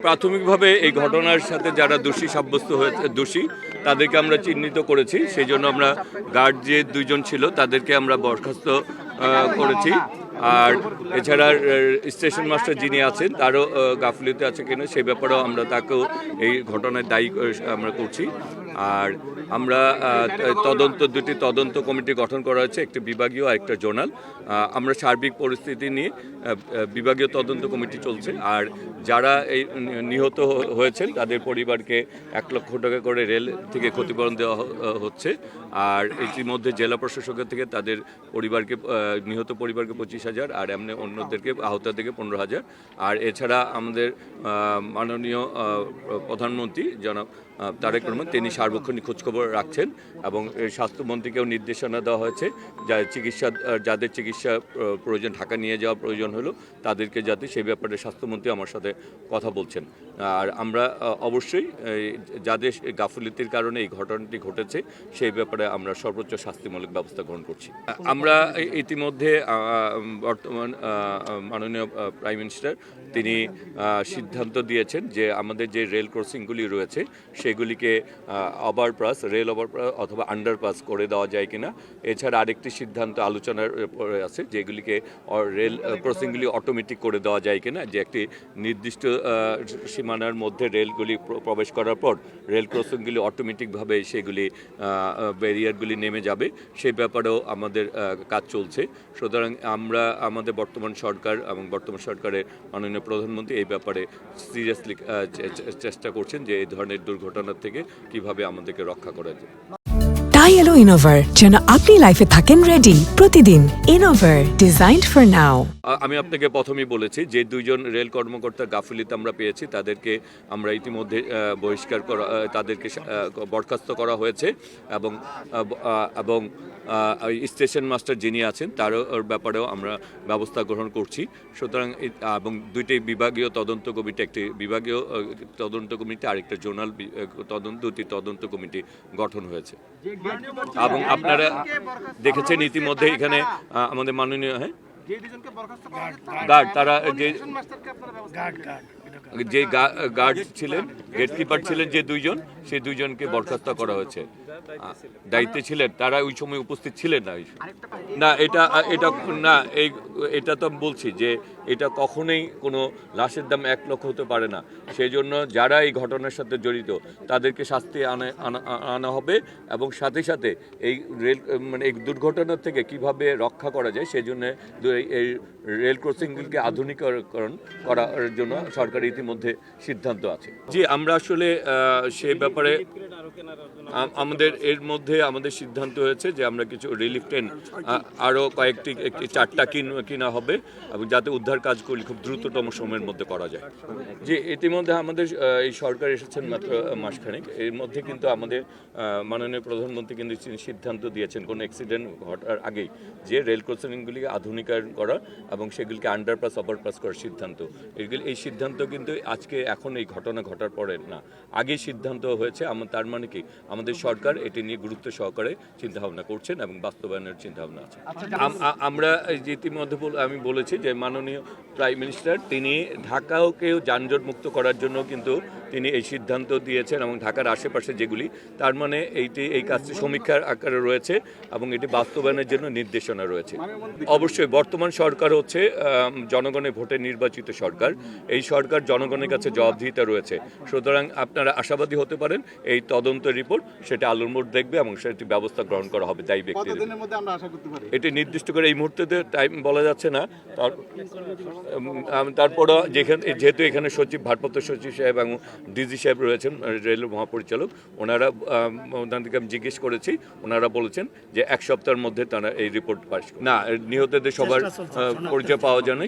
প্রাথমিকভাবে এই ঘটনার সাথে যারা দোষী সাব্যস্ত হয়েছে তাদেরকে আমরা চিহ্নিত করেছি। সেই জন্য আমরা গার্ড যে দুইজন ছিল তাদেরকে আমরা বরখাস্ত করেছি। আর এছাড়া স্টেশন মাস্টার যিনি আছেন তারও গাফিলতি আছে কিনা সেই ব্যাপারেও আমরা তাকেও এই ঘটনায় দায়ী আমরা করছি। আর আমরা দুটি তদন্ত কমিটি গঠন করা হয়েছে, একটি বিভাগীয় আর একটা জোনাল। আমরা সার্বিক পরিস্থিতি নিয়ে বিভাগীয় তদন্ত কমিটি চলছে। আর যারা এই নিহত হয়েছেন তাদের পরিবারকে 1 লক্ষ টাকা করে রেল থেকে ক্ষতিপূরণ দেওয়া হচ্ছে। আর ইতিমধ্যে জেলা প্রশাসকের থেকে তাদের পরিবারকে নিহত পরিবারকে 25,000 আর এমনি অন্যদেরকে আহতদেরকে 15,000। আর এছাড়া আমাদের মাননীয় প্রধানমন্ত্রী জনাব তারেক রহমান তিনি সার্বক্ষণিক খোঁজখবর রাখছেন এবং স্বাস্থ্যমন্ত্রীকেও নির্দেশনা দেওয়া হয়েছে যাদের চিকিৎসা প্রয়োজন, ঢাকা নিয়ে যাওয়া প্রয়োজন হলো তাদেরকে যাতে সেই ব্যাপারে স্বাস্থ্যমন্ত্রী আমার সাথে কথা বলছেন। আর আমরা অবশ্যই যাদের গাফিলতির কারণে এই ঘটনাটি ঘটেছে সেই ব্যাপারে আমরা সর্বোচ্চ শাস্তিমূলক ব্যবস্থা গ্রহণ করছি। আমরা ইতিমধ্যে বর্তমান মাননীয় প্রাইম মিনিস্টার তিনি সিদ্ধান্ত দিয়েছেন যে আমাদের যে রেল ক্রসিংগুলি রয়েছে সেগুলিকে রেল ওভারপাস অথবা আন্ডারপাস করে দেওয়া যায় কিনা। এছাড়া আরেকটি সিদ্ধান্ত আলোচনার পরে আছে যেগুলিকে রেল ক্রসিংগুলি অটোমেটিক করে দেওয়া যায় কিনা, যে একটি নির্দিষ্ট সীমানার মধ্যে রেলগুলি প্রবেশ করার পর রেল ক্রসিংগুলি অটোমেটিকভাবে সেগুলি ব্যারিয়ারগুলি নেমে যাবে, সেই ব্যাপারেও আমাদের কাজ চলছে। সুতরাং আমরা আমাদের বর্তমান সরকার এবং বর্তমান সরকারের মাননীয় প্রধানমন্ত্রী এই ব্যাপারে সিরিয়াসলি চেষ্টা করছেন যে এই ধরনের দুর্ঘটনার থেকে কিভাবে আমাদেরকে রক্ষা করা যায়। টাই এলো ইনোভার, যেন আপনি লাইফে থাকেন রেডি প্রতিদিন। Innova, designed for now. আমি আপনাকে প্রথমেই বলেছি যে দুইজন রেল কর্মকর্তার গাফিলতি আমরা পেয়েছি, তাদেরকে আমরা ইতিমধ্যে তাদেরকে বরখাস্ত করা হয়েছে এবং স্টেশন মাস্টার যিনি আছেন তারও ব্যাপারেও আমরা ব্যবস্থা গ্রহণ করছি। সুতরাং এবং দুটি বিভাগীয় তদন্ত কমিটি, একটি বিভাগীয় তদন্ত কমিটি আরেকটা জোনাল দুটি তদন্ত কমিটি গঠন হয়েছে। এবং আপনারা দেখেছেন ইতিমধ্যে এখানে আমাদের মাননীয় গার্ড তারা যে গার্ড ছিলেন, গেটকিপার ছিলেন যে দুইজন, সেই দুইজনকে বরখাস্ত করা হয়েছে। দায়িত্বে ছিলেন তারা ওই সময় উপস্থিত ছিলেন না। এটা তো আমি বলছি যে এটা কখনোই কোনো লাশের দাম 1 লক্ষ হতে পারে না। সেই জন্য যারা এই ঘটনার সাথে জড়িত তাদেরকে শাস্তি আনা হবে এবং সাথে সাথে এই এই দুর্ঘটনার থেকে কিভাবে রক্ষা করা যায় সেই জন্য এই রেল ক্রসিংগুলিকে আধুনিকীকরণ করার জন্য সরকার ইতিমধ্যে সিদ্ধান্ত আছে। জি, আমরা আসলে সেই ব্যাপারে আমাদের সিদ্ধান্ত হয়েছে যে আমরা কিছু রিলিফ ট্রেন আরও একটি 4টা কিনা হবে এবং যাতে উদ্ধার কাজগুলি খুব দ্রুততম সময়ের মধ্যে করা যায়। যে ইতিমধ্যে আমাদের এই সরকার এসেছেন মাত্র মাসখানেক, এর মধ্যে কিন্তু আমাদের মাননীয় প্রধানমন্ত্রী কিন্তু সিদ্ধান্ত দিয়েছেন কোনো অ্যাক্সিডেন্ট ঘটার আগেই যে রেল ক্রসিংগুলিকে আধুনিকায়ন করা এবং সেগুলিকে আন্ডারপাস ওভারপাস করার সিদ্ধান্ত। এই সিদ্ধান্ত কিন্তু এখন এই ঘটনা ঘটার পরে না, আগেই সিদ্ধান্ত হয়েছে। তার মানে কি আমাদের সরকার এটি নিয়ে গুরুত্ব সহকারে চিন্তাভাবনা করছেন এবং বাস্তবায়নের চিন্তাভাবনা আছে। আমরা ইতিমধ্যে আমি বলেছি যে মাননীয় প্রাইম মিনিস্টার তিনি ঢাকাকেও যানজট মুক্ত করার জন্য কিন্তু তিনি এই সিদ্ধান্ত দিয়েছেন এবং ঢাকার আশেপাশে যেগুলি, তার মানে এই কাজটি সমীক্ষার আকারে রয়েছে এবং এটি বাস্তবায়নের জন্য নির্দেশনা রয়েছে। অবশ্যই বর্তমান সরকার হচ্ছে জনগণের ভোটে নির্বাচিত সরকার, এই সরকার জনগণের কাছে জবাবদিহিতা রয়েছে। সুতরাং আপনারা আশাবাদী হতে পারেন এই তদন্ত রিপোর্ট সেটা আলোর মুখ দেখবে এবং সেটি ব্যবস্থা গ্রহণ করা হবে দায়ী ব্যক্তিদের। এটি নির্দিষ্ট করে এই মুহূর্তে টাইম বলা যাচ্ছে না। তারপরও যেহেতু এখানে ভারপ্রাপ্ত সচিব সাহেব এবং ডিজি সাহেব রয়েছেন, রেল মহাপরিচালক, ওনাদেরকে আমি জিজ্ঞেস করেছি, ওনারা বলেছেন যে 1 সপ্তাহের মধ্যে তারা এই রিপোর্ট পাস। না, নিহতদের সবার পরিচয় পাওয়া যায় না।